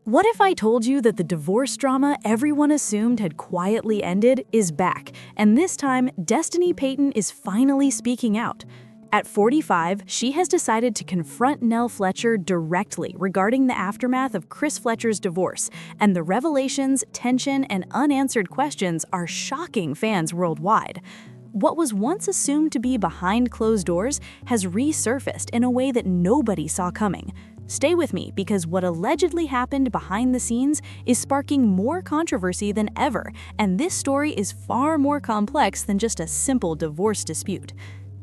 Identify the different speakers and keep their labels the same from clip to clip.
Speaker 1: What if I told you that the divorce drama everyone assumed had quietly ended is back, and this time, Destiny Payton is finally speaking out? At 45, she has decided to confront Nell Fletcher directly regarding the aftermath of Chris Fletcher's divorce, and the revelations, tension, and unanswered questions are shocking fans worldwide. What was once assumed to be behind closed doors has resurfaced in a way that nobody saw coming. Stay with me because what allegedly happened behind the scenes is sparking more controversy than ever, and this story is far more complex than just a simple divorce dispute.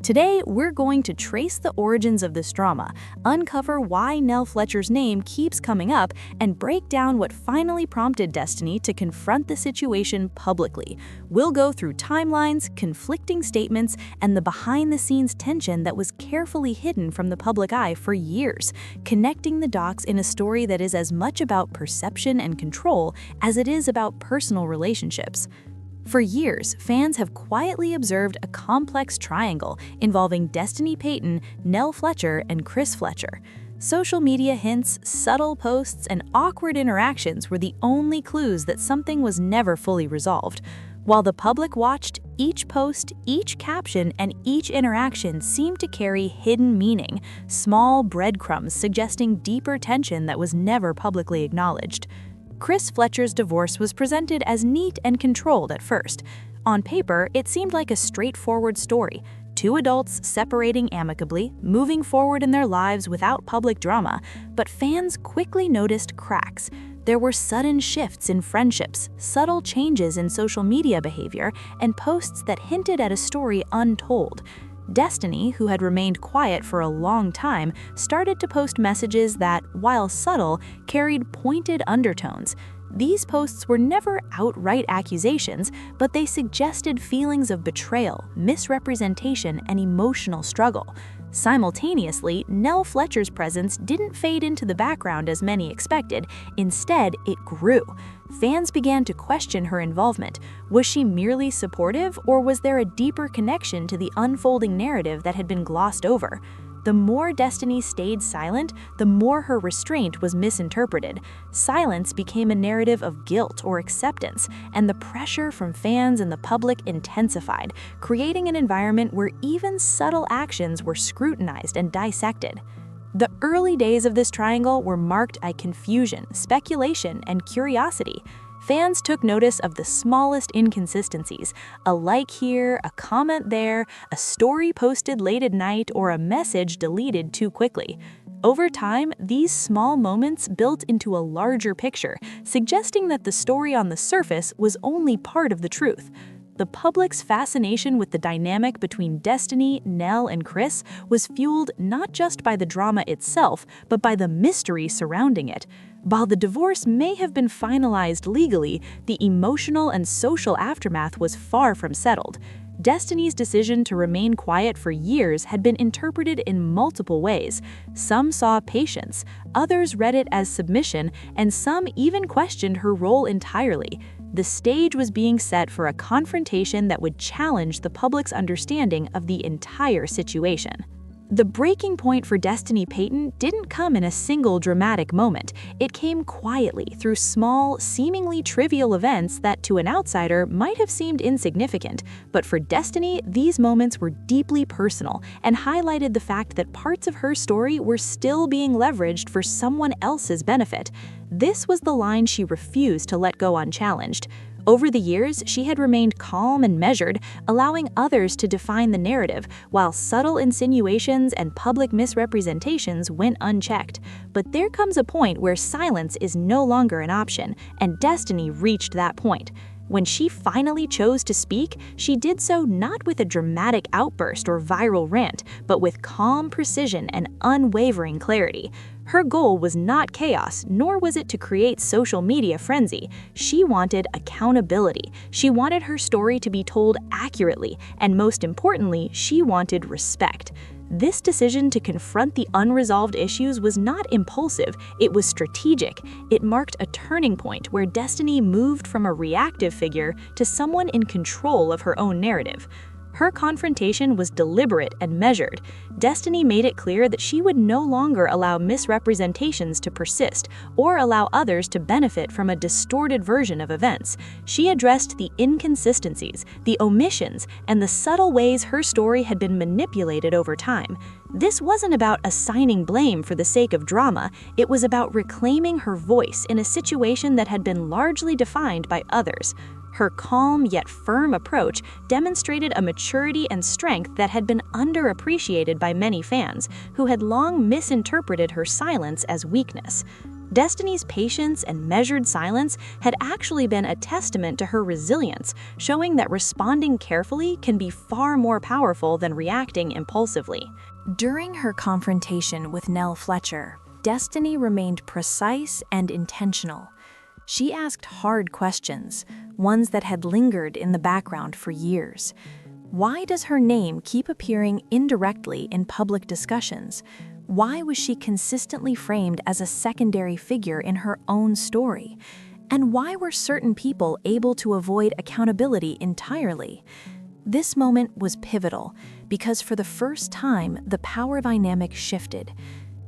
Speaker 1: Today, we're going to trace the origins of this drama, uncover why Nell Fletcher's name keeps coming up, and break down what finally prompted Destiny to confront the situation publicly. We'll go through timelines, conflicting statements, and the behind-the-scenes tension that was carefully hidden from the public eye for years, connecting the dots in a story that is as much about perception and control as it is about personal relationships. For years, fans have quietly observed a complex triangle involving Destiny Payton, Nell Fletcher, and Chris Fletcher. Social media hints, subtle posts, and awkward interactions were the only clues that something was never fully resolved. While the public watched, each post, each caption, and each interaction seemed to carry hidden meaning, small breadcrumbs suggesting deeper tension that was never publicly acknowledged. Chris Fletcher's divorce was presented as neat and controlled at first. On paper, it seemed like a straightforward story. Two adults separating amicably, moving forward in their lives without public drama, but fans quickly noticed cracks. There were sudden shifts in friendships, subtle changes in social media behavior, and posts that hinted at a story untold. Destiny, who had remained quiet for a long time, started to post messages that, while subtle, carried pointed undertones. These posts were never outright accusations, but they suggested feelings of betrayal, misrepresentation, and emotional struggle. Simultaneously, Nell Fletcher's presence didn't fade into the background as many expected. Instead, it grew. Fans began to question her involvement. Was she merely supportive, or was there a deeper connection to the unfolding narrative that had been glossed over? The more Destiny stayed silent, the more her restraint was misinterpreted. Silence became a narrative of guilt or acceptance, and the pressure from fans and the public intensified, creating an environment where even subtle actions were scrutinized and dissected. The early days of this triangle were marked by confusion, speculation, and curiosity. Fans took notice of the smallest inconsistencies, a like here, a comment there, a story posted late at night, or a message deleted too quickly. Over time, these small moments built into a larger picture, suggesting that the story on the surface was only part of the truth. The public's fascination with the dynamic between Destiny, Nell, and Chris was fueled not just by the drama itself, but by the mystery surrounding it. While the divorce may have been finalized legally, the emotional and social aftermath was far from settled. Destiny's decision to remain quiet for years had been interpreted in multiple ways. Some saw patience, others read it as submission, and some even questioned her role entirely. The stage was being set for a confrontation that would challenge the public's understanding of the entire situation. The breaking point for Destiny Payton didn't come in a single dramatic moment. It came quietly through small, seemingly trivial events that to an outsider might have seemed insignificant. But for Destiny, these moments were deeply personal and highlighted the fact that parts of her story were still being leveraged for someone else's benefit. This was the line she refused to let go unchallenged. Over the years, she had remained calm and measured, allowing others to define the narrative, while subtle insinuations and public misrepresentations went unchecked. But there comes a point where silence is no longer an option, and Destiny reached that point. When she finally chose to speak, she did so not with a dramatic outburst or viral rant, but with calm precision and unwavering clarity. Her goal was not chaos, nor was it to create social media frenzy. She wanted accountability. She wanted her story to be told accurately, and most importantly, she wanted respect. This decision to confront the unresolved issues was not impulsive, it was strategic. It marked a turning point where Destiny moved from a reactive figure to someone in control of her own narrative. Her confrontation was deliberate and measured. Destiny made it clear that she would no longer allow misrepresentations to persist or allow others to benefit from a distorted version of events. She addressed the inconsistencies, the omissions, and the subtle ways her story had been manipulated over time. This wasn't about assigning blame for the sake of drama, it was about reclaiming her voice in a situation that had been largely defined by others. Her calm yet firm approach demonstrated a maturity and strength that had been underappreciated by many fans, who had long misinterpreted her silence as weakness. Destiny's patience and measured silence had actually been a testament to her resilience, showing that responding carefully can be far more powerful than reacting impulsively. During her confrontation with Nell Fletcher, Destiny remained precise and intentional. She asked hard questions, ones that had lingered in the background for years. Why does her name keep appearing indirectly in public discussions? Why was she consistently framed as a secondary figure in her own story? And why were certain people able to avoid accountability entirely? This moment was pivotal because for the first time, the power dynamic shifted.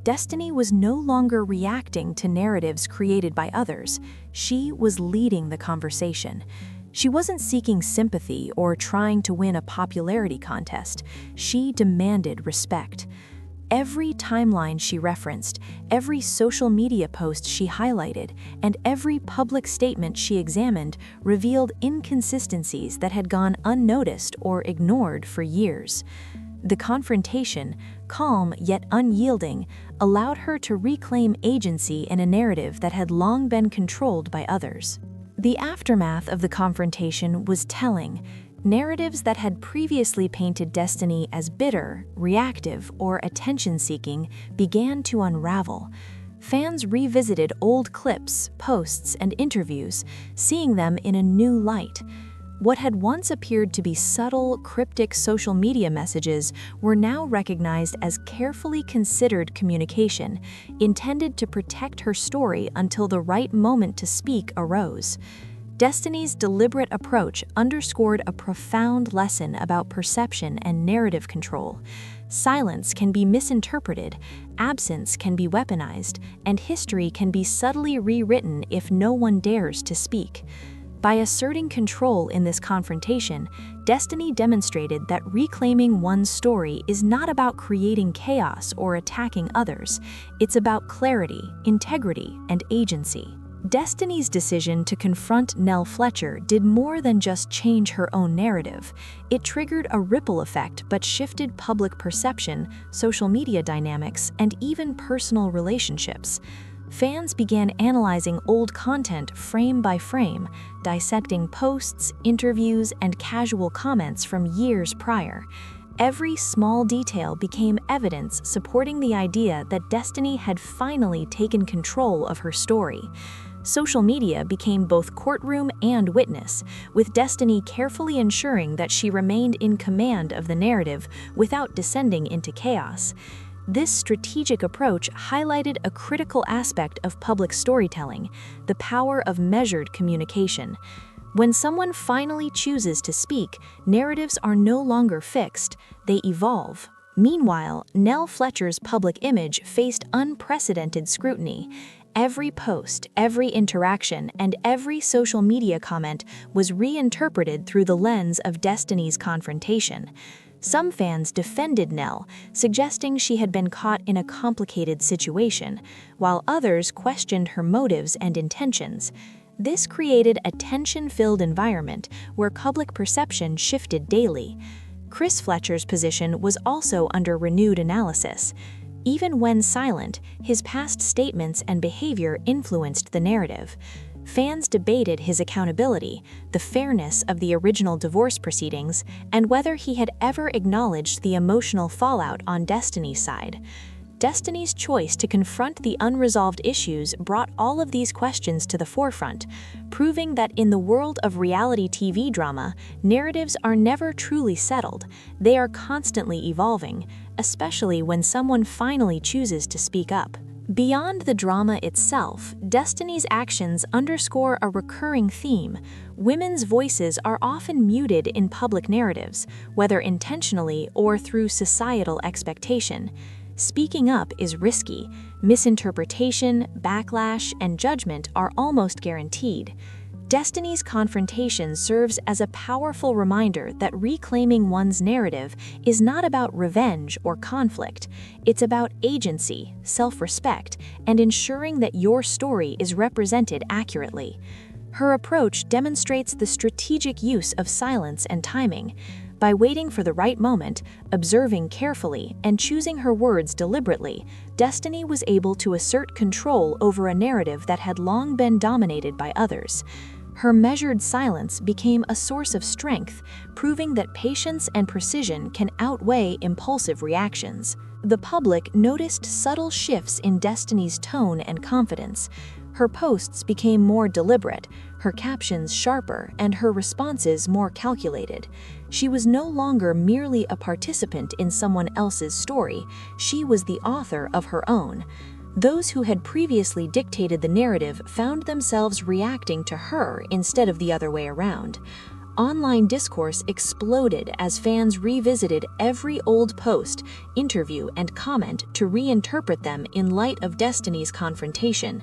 Speaker 1: Destiny was no longer reacting to narratives created by others. She was leading the conversation. She wasn't seeking sympathy or trying to win a popularity contest. She demanded respect. Every timeline she referenced, every social media post she highlighted, and every public statement she examined revealed inconsistencies that had gone unnoticed or ignored for years. The confrontation, calm yet unyielding, allowed her to reclaim agency in a narrative that had long been controlled by others. The aftermath of the confrontation was telling. Narratives that had previously painted Destiny as bitter, reactive, or attention-seeking began to unravel. Fans revisited old clips, posts, and interviews, seeing them in a new light. What had once appeared to be subtle, cryptic social media messages were now recognized as carefully considered communication, intended to protect her story until the right moment to speak arose. Destiny's deliberate approach underscored a profound lesson about perception and narrative control. Silence can be misinterpreted, absence can be weaponized, and history can be subtly rewritten if no one dares to speak. By asserting control in this confrontation, Destiny demonstrated that reclaiming one's story is not about creating chaos or attacking others. It's about clarity, integrity, and agency. Destiny's decision to confront Nell Fletcher did more than just change her own narrative. It triggered a ripple effect but shifted public perception, social media dynamics, and even personal relationships. Fans began analyzing old content frame by frame, dissecting posts, interviews, and casual comments from years prior. Every small detail became evidence supporting the idea that Destiny had finally taken control of her story. Social media became both courtroom and witness, with Destiny carefully ensuring that she remained in command of the narrative without descending into chaos. This strategic approach highlighted a critical aspect of public storytelling, the power of measured communication. When someone finally chooses to speak, narratives are no longer fixed, they evolve. Meanwhile, Nell Fletcher's public image faced unprecedented scrutiny. Every post, every interaction, and every social media comment was reinterpreted through the lens of Destiny's confrontation. Some fans defended Nell, suggesting she had been caught in a complicated situation, while others questioned her motives and intentions. This created a tension-filled environment where public perception shifted daily. Chris Fletcher's position was also under renewed analysis. Even when silent, his past statements and behavior influenced the narrative. Fans debated his accountability, the fairness of the original divorce proceedings, and whether he had ever acknowledged the emotional fallout on Destiny's side. Destiny's choice to confront the unresolved issues brought all of these questions to the forefront, proving that in the world of reality TV drama, narratives are never truly settled. They are constantly evolving, especially when someone finally chooses to speak up. Beyond the drama itself, Destiny's actions underscore a recurring theme. Women's voices are often muted in public narratives, whether intentionally or through societal expectation. Speaking up is risky. Misinterpretation, backlash, and judgment are almost guaranteed. Destiny's Confrontation serves as a powerful reminder that reclaiming one's narrative is not about revenge or conflict. It's about agency, self-respect, and ensuring that your story is represented accurately. Her approach demonstrates the strategic use of silence and timing. By waiting for the right moment, observing carefully, and choosing her words deliberately, Destiny was able to assert control over a narrative that had long been dominated by others. Her measured silence became a source of strength, proving that patience and precision can outweigh impulsive reactions. The public noticed subtle shifts in Destiny's tone and confidence. Her posts became more deliberate, her captions sharper, and her responses more calculated. She was no longer merely a participant in someone else's story, she was the author of her own. Those who had previously dictated the narrative found themselves reacting to her instead of the other way around. Online discourse exploded as fans revisited every old post, interview, and comment to reinterpret them in light of Destiny's Confrontation.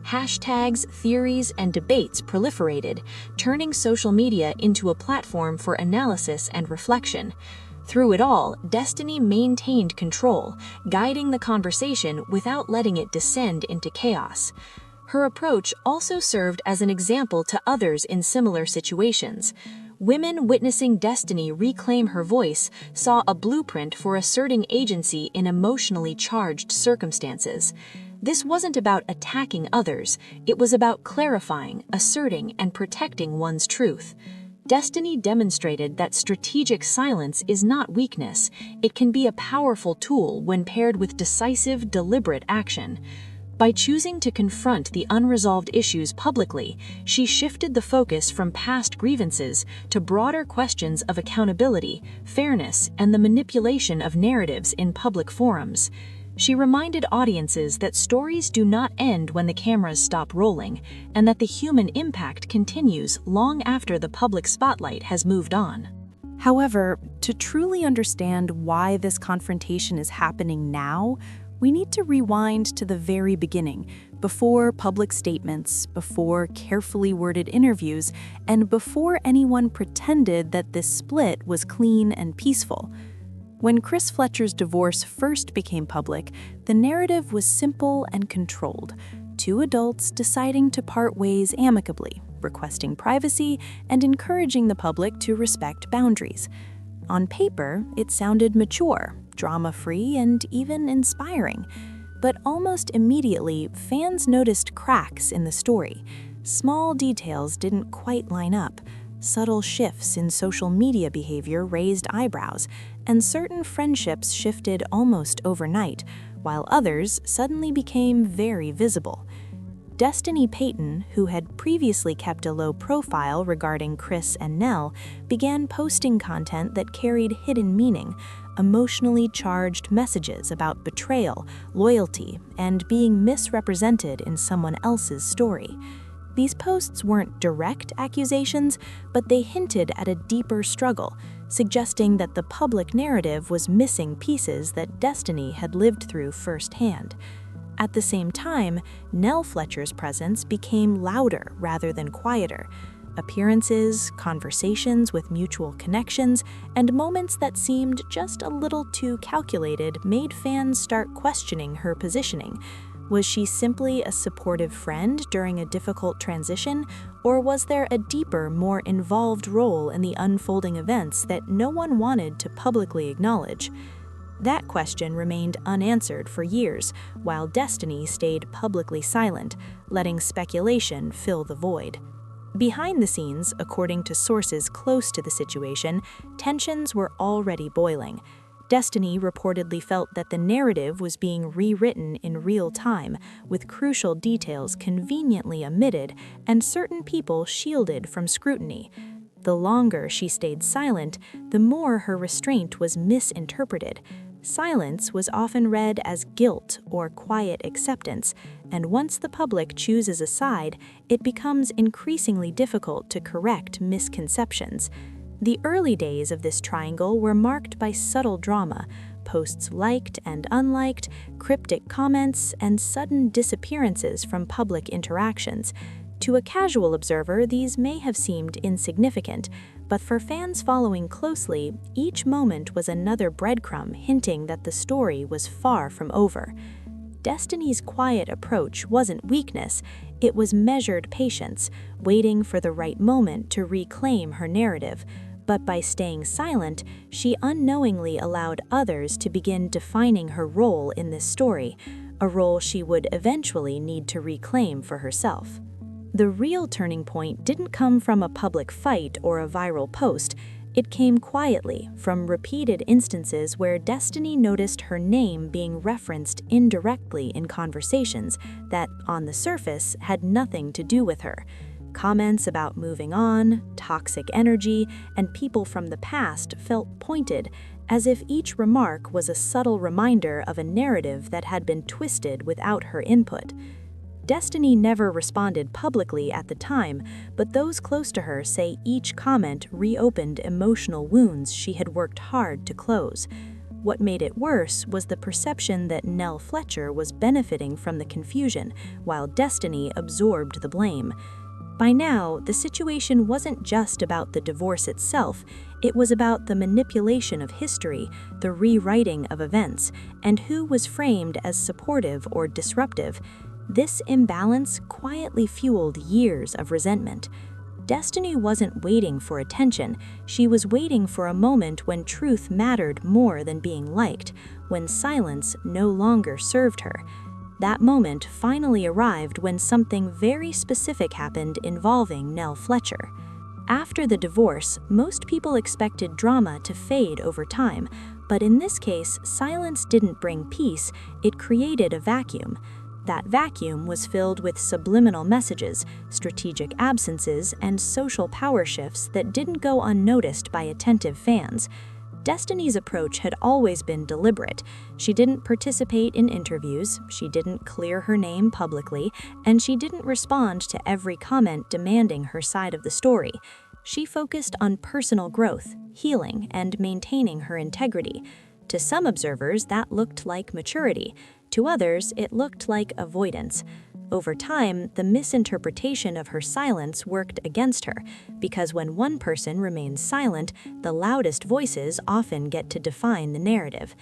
Speaker 1: Hashtags, theories, and debates proliferated, turning social media into a platform for analysis and reflection. Through it all, Destiny maintained control, guiding the conversation without letting it descend into chaos. Her approach also served as an example to others in similar situations. Women witnessing Destiny reclaim her voice saw a blueprint for asserting agency in emotionally charged circumstances. This wasn't about attacking others, it was about clarifying, asserting, and protecting one's truth. Destiny demonstrated that strategic silence is not weakness. It can be a powerful tool when paired with decisive, deliberate action. By choosing to confront the unresolved issues publicly, she shifted the focus from past grievances to broader questions of accountability, fairness, and the manipulation of narratives in public forums. She reminded audiences that stories do not end when the cameras stop rolling, and that the human impact continues long after the public spotlight has moved on.
Speaker 2: However, to truly understand why this confrontation is happening now, we need to rewind to the very beginning, before public statements, before carefully worded interviews, and before anyone pretended that this split was clean and peaceful. When Chris Fletcher's divorce first became public, the narrative was simple and controlled. Two adults deciding to part ways amicably, requesting privacy and encouraging the public to respect boundaries. On paper, it sounded mature, drama-free, and even inspiring. But almost immediately, fans noticed cracks in the story. Small details didn't quite line up. Subtle shifts in social media behavior raised eyebrows, and certain friendships shifted almost overnight, while others suddenly became very visible. Destiny Payton, who had previously kept a low profile regarding Chris and Nell, began posting content that carried hidden meaning, emotionally charged messages about betrayal, loyalty, and being misrepresented in someone else's story. These posts weren't direct accusations, but they hinted at a deeper struggle, suggesting that the public narrative was missing pieces that Destiny had lived through firsthand. At the same time, Nell Fletcher's presence became louder rather than quieter. Appearances, conversations with mutual connections, and moments that seemed just a little too calculated made fans start questioning her positioning. Was she simply a supportive friend during a difficult transition, or was there a deeper, more involved role in the unfolding events that no one wanted to publicly acknowledge? That question remained unanswered for years, while Destiny stayed publicly silent, letting speculation fill the void. Behind the scenes, according to sources close to the situation, tensions were already boiling. Destiny reportedly felt that the narrative was being rewritten in real time, with crucial details conveniently omitted and certain people shielded from scrutiny. The longer she stayed silent, the more her restraint was misinterpreted. Silence was often read as guilt or quiet acceptance, and once the public chooses a side, it becomes increasingly difficult to correct misconceptions. The early days of this triangle were marked by subtle drama, posts liked and unliked, cryptic comments, and sudden disappearances from public interactions. To a casual observer, these may have seemed insignificant, but for fans following closely, each moment was another breadcrumb hinting that the story was far from over. Destiny's quiet approach wasn't weakness, it was measured patience, waiting for the right moment to reclaim her narrative. But by staying silent, she unknowingly allowed others to begin defining her role in this story, a role she would eventually need to reclaim for herself. The real turning point didn't come from a public fight or a viral post. It came quietly from repeated instances where Destiny noticed her name being referenced indirectly in conversations that, on the surface, had nothing to do with her. Comments about moving on, toxic energy, and people from the past felt pointed, as if each remark was a subtle reminder of a narrative that had been twisted without her input. Destiny never responded publicly at the time, but those close to her say each comment reopened emotional wounds she had worked hard to close. What made it worse was the perception that Nell Fletcher was benefiting from the confusion, while Destiny absorbed the blame. By now, the situation wasn't just about the divorce itself, it was about the manipulation of history, the rewriting of events, and who was framed as supportive or disruptive. This imbalance quietly fueled years of resentment. Destiny wasn't waiting for attention, she was waiting for a moment when truth mattered more than being liked, when silence no longer served her. That moment finally arrived when something very specific happened involving Nell Fletcher. After the divorce, most people expected drama to fade over time, but in this case, silence didn't bring peace, it created a vacuum. That vacuum was filled with subliminal messages, strategic absences, and social power shifts that didn't go unnoticed by attentive fans. Destiny's approach had always been deliberate. She didn't participate in interviews, she didn't clear her name publicly, and she didn't respond to every comment demanding her side of the story. She focused on personal growth, healing, and maintaining her integrity. To some observers, that looked like maturity. To others, it looked like avoidance. Over time, the misinterpretation of her silence worked against her, because when one person remains silent, the loudest voices often get to define the narrative.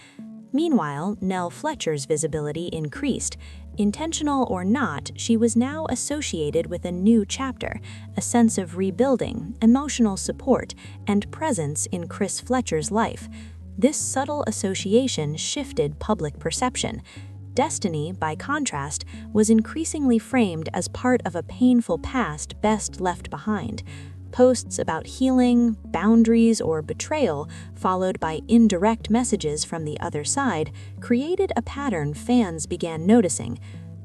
Speaker 2: Meanwhile, Nell Fletcher's visibility increased. Intentional or not, she was now associated with a new chapter, a sense of rebuilding, emotional support, and presence in Chris Fletcher's life. This subtle association shifted public perception. Destiny, by contrast, was increasingly framed as part of a painful past best left behind. Posts about healing, boundaries, or betrayal, followed by indirect messages from the other side, created a pattern fans began noticing.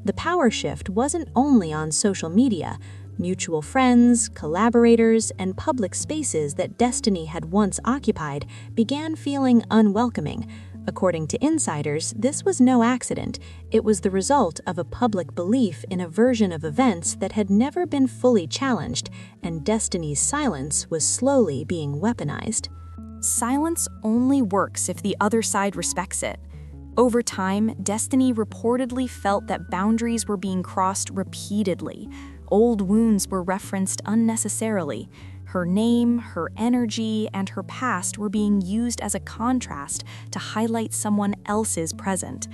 Speaker 2: The power shift wasn't only on social media. Mutual friends, collaborators, and public spaces that Destiny had once occupied began feeling unwelcoming. According to insiders, this was no accident. It was the result of a public belief in a version of events that had never been fully challenged, and Destiny's silence was slowly being weaponized.
Speaker 1: Silence only works if the other side respects it. Over time, Destiny reportedly felt that boundaries were being crossed repeatedly. Old wounds were referenced unnecessarily. Her name, her energy, and her past were being used as a contrast to highlight someone else's present.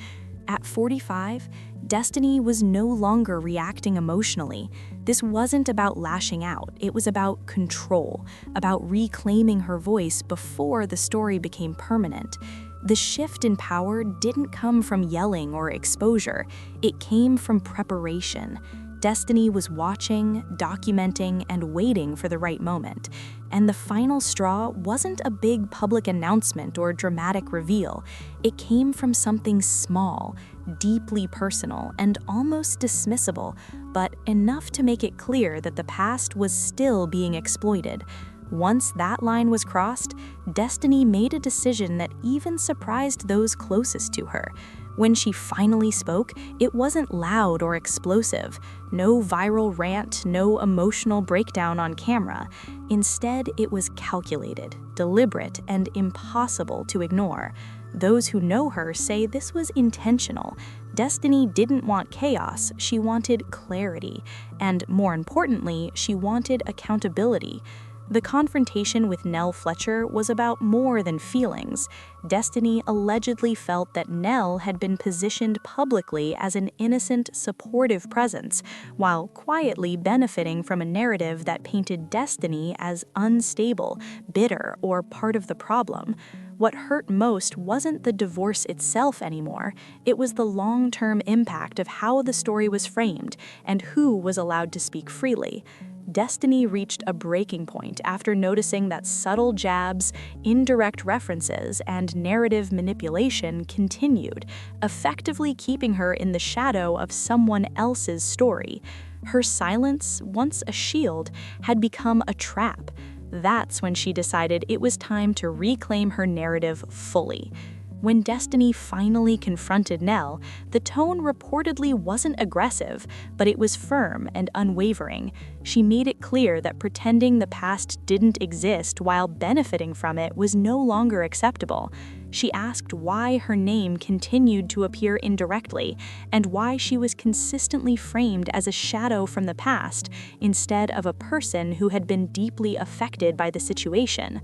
Speaker 1: At 45, Destiny was no longer reacting emotionally. This wasn't about lashing out, it was about control, about reclaiming her voice before the story became permanent. The shift in power didn't come from yelling or exposure, it came from preparation. Destiny was watching, documenting, and waiting for the right moment. And the final straw wasn't a big public announcement or dramatic reveal. It came from something small, deeply personal, and almost dismissible, but enough to make it clear that the past was still being exploited.
Speaker 2: Once that line was crossed, Destiny made a decision that even surprised those closest to her. When she finally spoke, it wasn't loud or explosive. No viral rant, no emotional breakdown on camera. Instead, it was calculated, deliberate, and impossible to ignore. Those who know her say this was intentional. Destiny didn't want chaos, she wanted clarity. And more importantly, she wanted accountability. The confrontation with Nell Fletcher was about more than feelings. Destiny allegedly felt that Nell had been positioned publicly as an innocent, supportive presence, while quietly benefiting from a narrative that painted Destiny as unstable, bitter, or part of the problem. What hurt most wasn't the divorce itself anymore, it was the long-term impact of how the story was framed and who was allowed to speak freely. Destiny reached a breaking point after noticing that subtle jabs, indirect references, and narrative manipulation continued, effectively keeping her in the shadow of someone else's story. Her silence, once a shield, had become a trap. That's when she decided it was time to reclaim her narrative fully. When Destiny finally confronted Nell, the tone reportedly wasn't aggressive, but it was firm and unwavering. She made it clear that pretending the past didn't exist while benefiting from it was no longer acceptable. She asked why her name continued to appear indirectly, and why she was consistently framed as a shadow from the past instead of a person who had been deeply affected by the situation.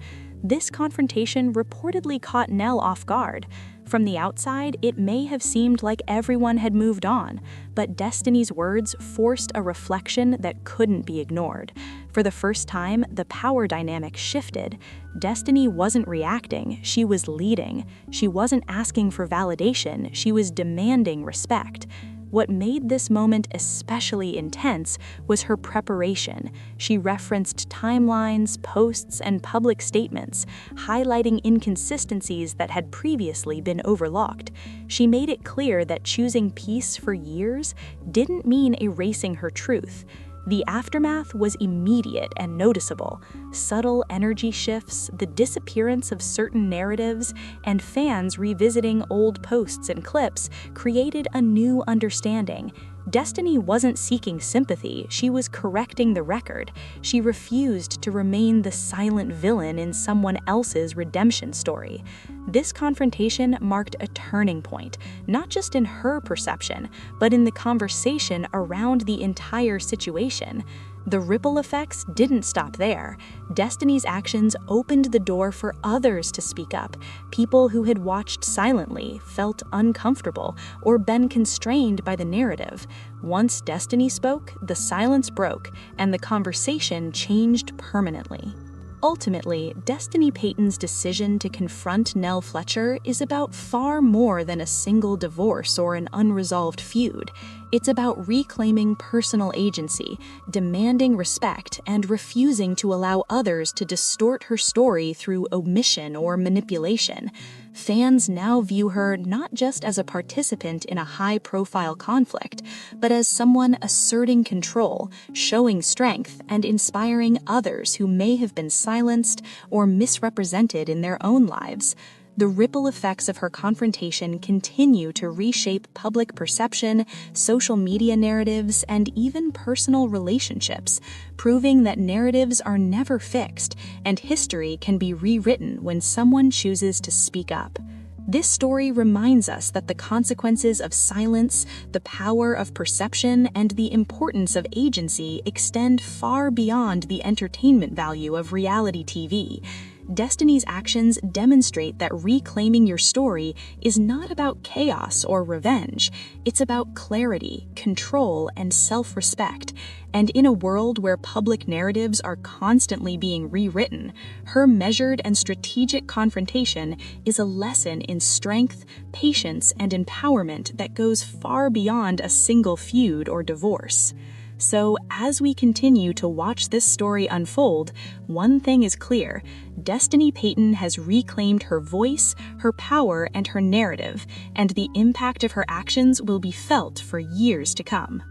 Speaker 2: This confrontation reportedly caught Nell off guard. From the outside, it may have seemed like everyone had moved on, but Destiny's words forced a reflection that couldn't be ignored. For the first time, the power dynamic shifted. Destiny wasn't reacting, she was leading. She wasn't asking for validation, she was demanding respect. What made this moment especially intense was her preparation. She referenced timelines, posts, and public statements, highlighting inconsistencies that had previously been overlooked. She made it clear that choosing peace for years didn't mean erasing her truth. The aftermath was immediate and noticeable. Subtle energy shifts, the disappearance of certain narratives, and fans revisiting old posts and clips created a new understanding. Destiny wasn't seeking sympathy, she was correcting the record. She refused to remain the silent villain in someone else's redemption story. This confrontation marked a turning point, not just in her perception, but in the conversation around the entire situation. The ripple effects didn't stop there. Destiny's actions opened the door for others to speak up, people who had watched silently, felt uncomfortable, or been constrained by the narrative. Once Destiny spoke, the silence broke, and the conversation changed permanently. Ultimately, Destiny Payton's decision to confront Nell Fletcher is about far more than a single divorce or an unresolved feud. It's about reclaiming personal agency, demanding respect, and refusing to allow others to distort her story through omission or manipulation. Fans now view her not just as a participant in a high-profile conflict, but as someone asserting control, showing strength, and inspiring others who may have been silenced or misrepresented in their own lives. The ripple effects of her confrontation continue to reshape public perception, social media narratives, and even personal relationships, proving that narratives are never fixed, and history can be rewritten when someone chooses to speak up. This story reminds us that the consequences of silence, the power of perception, and the importance of agency extend far beyond the entertainment value of reality TV. Destiny's actions demonstrate that reclaiming your story is not about chaos or revenge. It's about clarity, control, and self-respect. And in a world where public narratives are constantly being rewritten, her measured and strategic confrontation is a lesson in strength, patience, and empowerment that goes far beyond a single feud or divorce. So, as we continue to watch this story unfold, one thing is clear: Destiny Payton has reclaimed her voice, her power, and her narrative, and the impact of her actions will be felt for years to come.